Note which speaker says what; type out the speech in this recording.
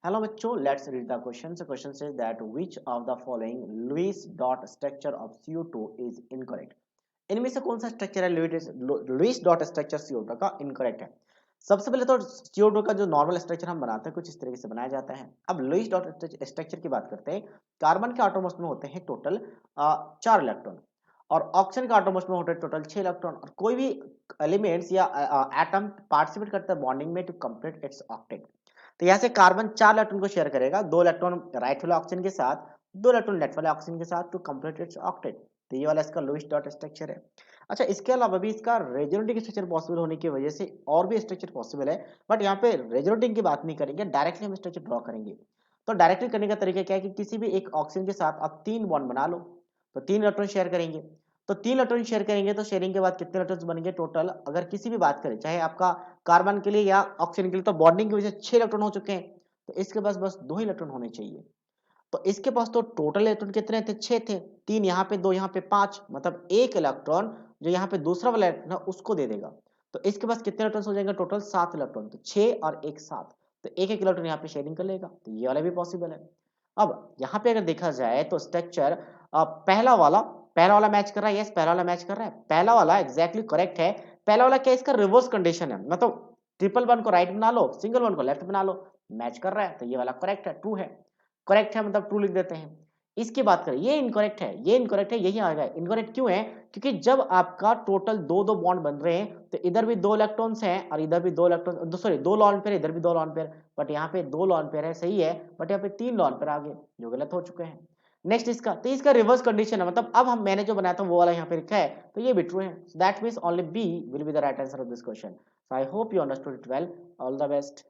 Speaker 1: Hello बच्चों, let's read the question. So question says that which of the following Lewis dot structure of CO2 is incorrect. इनमें से कौन सा structure है Lewis dot structure CO2 का incorrect है. सबसे पहले तो CO2 का जो नॉर्मल स्ट्रक्चर हम बनाते हैं कुछ इस तरीके से बनाया जाता है. अब लुईस डॉट स्ट्रक्चर की बात करते हैं. कार्बन के आटोमोस में होते हैं टोटल 4 इलेक्ट्रॉन और ऑक्सीजन के आटोमोस में होते हैं टोटल 6 इलेक्ट्रॉन. और कोई भी एलिमेंट्स या एटम पार्टिसिपेट करता है बॉन्डिंग में टू कंप्लीट इट्स ऑक्टेट. तो यहाँ से कार्बन 4 इलेक्ट्रॉन को शेयर करेगा, 2 इलेक्ट्रॉन राइट वाले ऑक्सीजन के साथ, 2 इलेक्ट्रॉन लेफ्ट वाले ऑक्सीजन के साथ टू कंप्लीट इट्स ऑक्टेट. तो ये वाला इसका लुईस डॉट स्ट्रक्चर है. अच्छा, इसके अलावा भी इसका रेजोनेटिंग स्ट्रक्चर पॉसिबल होने की वजह से और भी स्ट्रक्चर पॉसिबल है, बट यहाँ पे रेजोनेटिंग की बात नहीं करेंगे, डायरेक्टली हम स्ट्रक्चर ड्रॉ करेंगे. तो डायरेक्टली करने का तरीका क्या है कि किसी भी एक ऑक्सीजन के साथ आप 3 बॉन्ड बना लो. तो 3 इलेक्ट्रॉन शेयर करेंगे. तो 3 इलेक्ट्रॉन शेयर करेंगे तो शेयरिंग के बाद कितने इलेक्ट्रॉन्स बनेंगे टोटल, अगर किसी भी बात करें चाहे आपका कार्बन के लिए या ऑक्सीजन के लिए, तो बॉन्डिंग की वजह से 6 इलेक्ट्रॉन हो चुके हैं. तो इसके पास बस 2 ही इलेक्ट्रॉन होने चाहिए. तो इसके पास तो टोटल इलेक्ट्रॉन कितने थे, 6 थे. 3 यहाँ पे, 2 यहाँ पे, 5, मतलब एक इलेक्ट्रॉन जो यहाँ पे दूसरा वाला इलेक्ट्रॉन है उसको दे देगा. तो इसके पास कितने इलेक्ट्रॉन हो जाएंगे टोटल, 7 इलेक्ट्रॉन. तो 6 और 1 7, तो एक एक इलेक्ट्रॉन यहाँ पे शेयरिंग कर लेगा. तो ये वाला भी पॉसिबल है. अब यहाँ पे अगर देखा जाए तो स्ट्रक्चर पहला वाला मैच कर रहा है. यस, पहला वाला मैच कर रहा है. पहला वाला एग्जैक्टली करेक्ट है. पहला वाला क्या, इसका रिवर्स कंडीशन है, मतलब ट्रिपल वन को राइट बना लो, सिंगल वन को लेफ्ट बना लो, मैच कर रहा है. तो ये वाला करेक्ट है, ट्रू है. करेक्ट है मतलब ट्रू लिख देते हैं. इसकी बात करें, ये इनकरेक्ट है, ये इनकरेक्ट है, यही आएगा. इनकरेक्ट क्यों है, क्योंकि जब आपका टोटल दो दो बॉन्ड बन रहे हैं तो इधर भी 2 इलेक्ट्रॉन्स हैं और इधर भी 2 इलेक्ट्रॉन, सॉरी 2 लॉन पेयर, इधर भी 2 लॉन पेयर, बट यहाँ पे 2 लॉन पेयर है, सही है, बट यहाँ पे 3 लॉन पेयर आ गए जो गलत हो चुके हैं. नेक्स्ट इसका, तो इसका रिवर्स कंडीशन है, मतलब अब हम मैंने जो बनाया था वो वाला यहाँ पे लिखा है, तो ये भी ट्रू है. That means only B will be the right answer of this question. So I hope you understood it well. All the best.